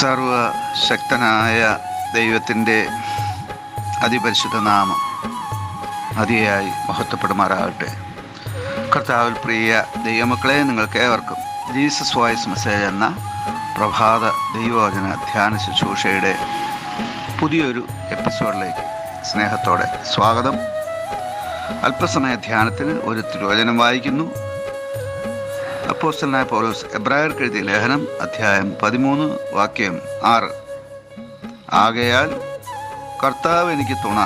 സർവശക്തനായ ദൈവത്തിൻ്റെ അതിപരിശുദ്ധ നാമം അതിയായി മഹത്വപ്പെടുമാറാകട്ടെ. കർത്താവിൽ പ്രിയ ദൈവമക്കളെ, നിങ്ങൾക്കേവർക്കും ജീസസ് വോയിസ് മെസ്സേജ് എന്ന പ്രഭാത ദൈവവചന ധ്യാന ശുശ്രൂഷയുടെ പുതിയൊരു എപ്പിസോഡിലേക്ക് സ്നേഹത്തോടെ സ്വാഗതം. അല്പസമയ ധ്യാനത്തിന് ഒരു തിരുവചനം വായിക്കുന്നു. അപ്പോസ്തലനായ പൗലോസ് എബ്രായർക്ക് എഴുതിയ ലേഖനം അധ്യായം 13 വാക്യം 6. ആകയാൽ കർത്താവ് എനിക്ക് തുണ,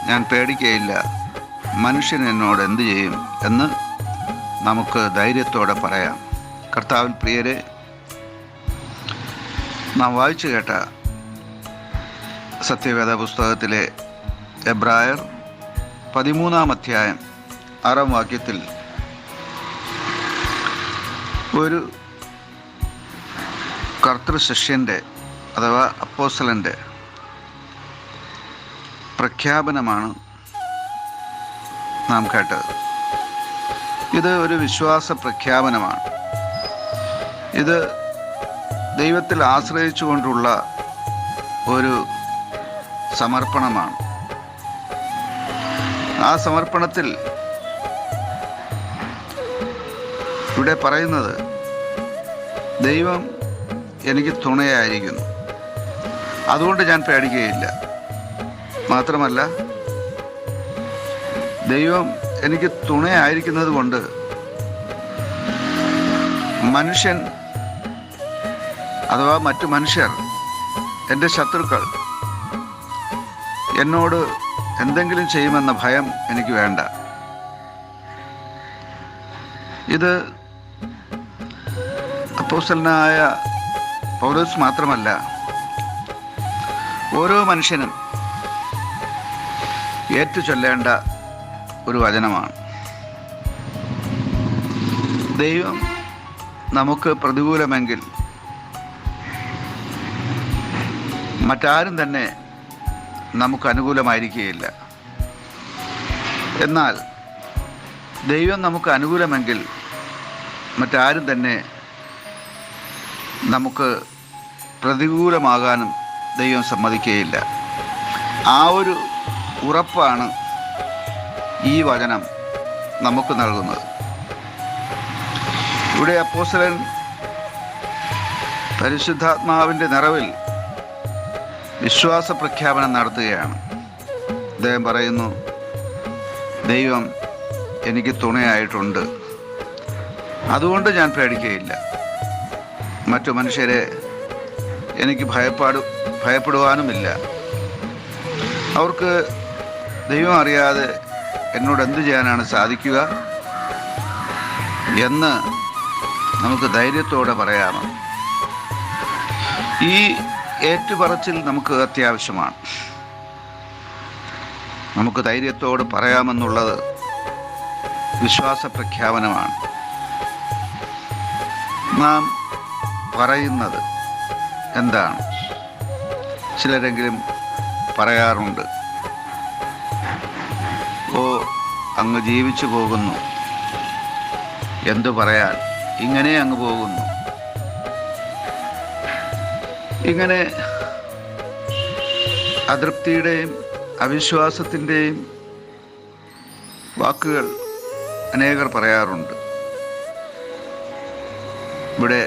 ഞാൻ പേടിക്കയില്ല, മനുഷ്യൻ എന്നോട് എന്തു ചെയ്യും എന്ന് നമുക്ക് ധൈര്യത്തോടെ പറയാം. കർത്താവിൽ പ്രിയരെ, നാം വായിച്ചു കേട്ട സത്യവേദ പുസ്തകത്തിലെ എബ്രായർ 13 അധ്യായം 6 വാക്യത്തിൽ ഒരു കർത്തൃശിഷ്യൻ്റെ അഥവാ അപ്പോസ്തലൻ്റെ പ്രഖ്യാപനമാണ് നാം കേട്ടത്. ഇത് ഒരു വിശ്വാസ പ്രഖ്യാപനമാണ്. ഇത് ദൈവത്തിൽ ആശ്രയിച്ചുകൊണ്ടുള്ള ഒരു സമർപ്പണമാണ്. ആ സമർപ്പണത്തിൽ ഇവിടെ പറയുന്നത്, ദൈവം എനിക്ക് തുണയായിരിക്കുന്നു, അതുകൊണ്ട് ഞാൻ പേടിക്കുകയില്ല. മാത്രമല്ല, ദൈവം എനിക്ക് തുണയായിരിക്കുന്നത് കൊണ്ട് മനുഷ്യൻ അഥവാ മറ്റു മനുഷ്യർ, എൻ്റെ ശത്രുക്കൾ എന്നോട് എന്തെങ്കിലും ചെയ്യുമെന്ന ഭയം എനിക്ക് വേണ്ട. ഇത് അപ്പോസ്തലനായ പൗലോസ് മാത്രമല്ല, ഓരോ മനുഷ്യനും ഏറ്റുചൊല്ലേണ്ട ഒരു വചനമാണ്. ദൈവം നമുക്ക് പ്രതികൂലമെങ്കിൽ മറ്റാരും തന്നെ നമുക്ക് അനുകൂലമായിരിക്കുകയില്ല. എന്നാൽ ദൈവം നമുക്ക് അനുകൂലമെങ്കിൽ മറ്റാരും തന്നെ നമുക്ക് പ്രതികൂലമാകാനും ദൈവം സമ്മതിക്കുകയില്ല. ആ ഒരു ഉറപ്പാണ് ഈ വചനം നമുക്ക് നൽകുന്നത്. ഇവിടെ അപ്പോസ്തലൻ പരിശുദ്ധാത്മാവിൻ്റെ നിറവിൽ വിശ്വാസ പ്രഖ്യാപനം നടത്തുകയാണ്. അദ്ദേഹം പറയുന്നു, ദൈവം എനിക്ക് തുണയായിട്ടുണ്ട്, അതുകൊണ്ട് ഞാൻ പേടിക്കുകയില്ല. മറ്റു മനുഷ്യരെ എനിക്ക് ഭയപ്പെടുവാനുമില്ല. അവർക്ക് ദൈവം അറിയാതെ എന്നോട് എന്തു ചെയ്യാനാണ് സാധിക്കുക എന്ന് നമുക്ക് ധൈര്യത്തോടെ പറയാമോ? ഈ ഏറ്റുപറച്ചിൽ നമുക്ക് അത്യാവശ്യമാണ്. നമുക്ക് ധൈര്യത്തോട് പറയാമെന്നുള്ളത് വിശ്വാസ പ്രഖ്യാപനമാണ്. നാം പറയുന്നത് എന്താണ്? ചിലരെങ്കിലും പറയാറുണ്ട്, ഓ അങ്ങ് ജീവിച്ചു പോകുന്നു, എന്തു പറയാൻ, ഇങ്ങനെ അങ്ങ് പോകുന്നു. ഇങ്ങനെ അതൃപ്തിയുടെയും അവിശ്വാസത്തിൻ്റെയും വാക്കുകൾ അനേകർ പറയാറുണ്ട്. ഇവിടെ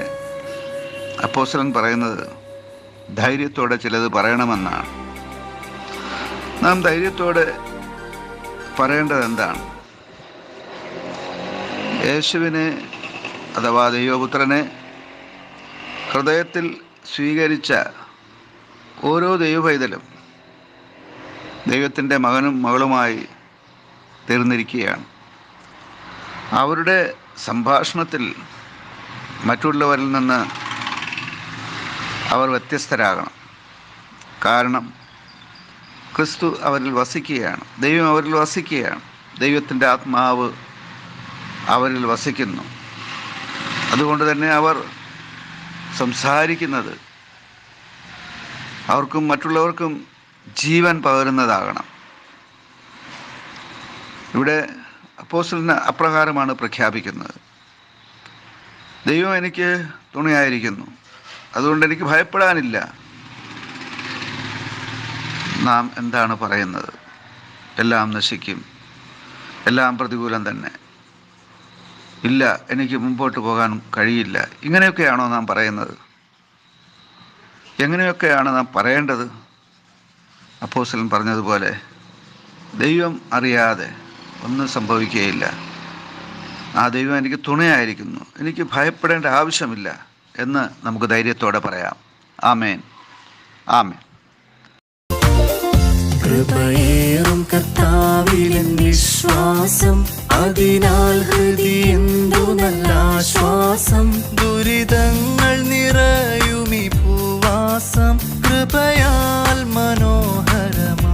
അപ്പോസ്തലൻ പറയുന്നത് ധൈര്യത്തോടെ ചിലത് പറയണമെന്നാണ്. നാം ധൈര്യത്തോടെ പറയേണ്ടത് എന്താണ്? യേശുവിനെ അഥവാ ദൈവപുത്രനെ ഹൃദയത്തിൽ സ്വീകരിച്ച ഓരോ ദൈവപൈതലും ദൈവത്തിൻ്റെ മകനും മകളുമായി തീർന്നിരിക്കുകയാണ്. അവരുടെ സംഭാഷണത്തിൽ മറ്റുള്ളവരിൽ നിന്ന് അവർ വ്യത്യസ്തരാകണം. കാരണം ക്രിസ്തു അവരിൽ വസിക്കുകയാണ്, ദൈവം അവരിൽ വസിക്കുകയാണ്, ദൈവത്തിൻ്റെ ആത്മാവ് അവരിൽ വസിക്കുന്നു. അതുകൊണ്ട് തന്നെ അവർ സംസാരിക്കുന്നത് അവർക്കും മറ്റുള്ളവർക്കും ജീവൻ പകരുന്നതാകണം. ഇവിടെ അപ്പോസ്തലൻ അപ്രകാരമാണ് പ്രഖ്യാപിക്കുന്നത്. ദൈവം എനിക്ക് തുണയായിരിക്കുന്നു, അതുകൊണ്ട് എനിക്ക് ഭയപ്പെടാനില്ല. നാം എന്താണ് പറയുന്നത്? എല്ലാം നശിക്കും, എല്ലാം പ്രതികൂലം തന്നെ, ഇല്ല എനിക്ക് മുമ്പോട്ട് പോകാൻ കഴിയില്ല, ഇങ്ങനെയൊക്കെയാണോ നാം പറയുന്നത്? എങ്ങനെയൊക്കെയാണ് നാം പറയേണ്ടത്? അപ്പോസ്തലൻ പറഞ്ഞതുപോലെ ദൈവം അറിയാതെ ഒന്നും സംഭവിക്കുകയില്ല. ആ ദൈവം എനിക്ക് തുണയായിരിക്കുന്നു, എനിക്ക് ഭയപ്പെടേണ്ട ആവശ്യമില്ല എന്ന് നമുക്ക് ധൈര്യത്തോടെ പറയാം. ആമേൻ, ആമേൻ. കൃപയേറും കർത്താവിലെൻ വിശ്വാസം, അതിനാൽ ഹൃദയെന്തു നല്ല ആശ്വാസം. ദുരിതങ്ങൾ നിറയുമി ഭൂവാസം, കൃപയാൽ മനോഹരമാ.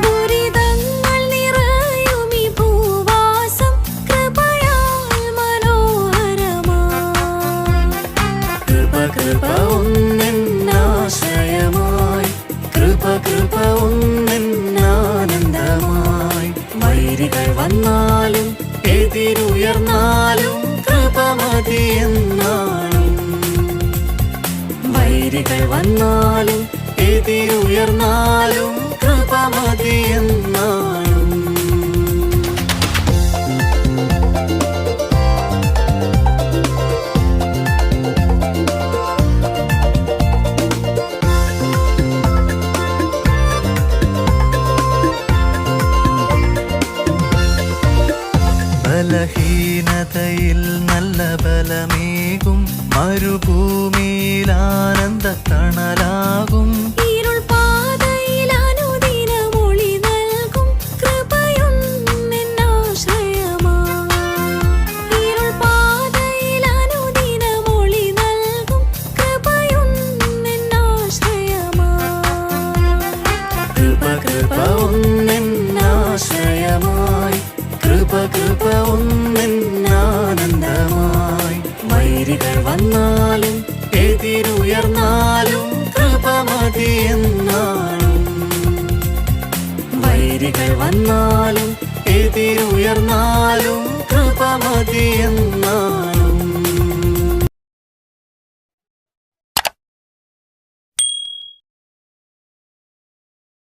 ദുരിതങ്ങൾ നിറയുമി ഭൂവാസം, കൃപയാൽ മനോഹരമാ. കൃപ കൃപ ഒന്നെന്നാശ്രയമായി, കൃപ കൃപ ഒന്നെന്നാനന്ദമായി. വൈരികൾ വന്നാലും എതിരുയർന്നാലും കൃപ മതിയെന്നാളും. വൈരികൾ വന്നാലും എതിരുയർന്നാലും കൃപ മതിയെന്നാളും. ബലഹീനതയിൽ നല്ല ബലമേകും, മരുഭൂമിയിൽ ആനന്ദ തണലാകും. ഇരുൾ പാതയിൽ അനുദിനമൊളി നൽകും, കൃപയൊന്നെന്നാശ്രയമാ. ഇരുൾ പാതയിൽ അനുദിനമൊളി നൽകും, കൃപയൊന്നെന്നാശ്രയമാ. കൃപ കൃപ ഒന്നെന്നാശ്രയമായി, കൃപ കൃപ ഒന്നെന്നാനന്ദമായി. വൈരികൾ വന്നാലും എതിരുയർന്നാലും കൃപ മതിയെന്നാളും. വൈരികൾ വന്നാലും എതിരുയർന്നാലും കൃപ മതിയെന്നാളും.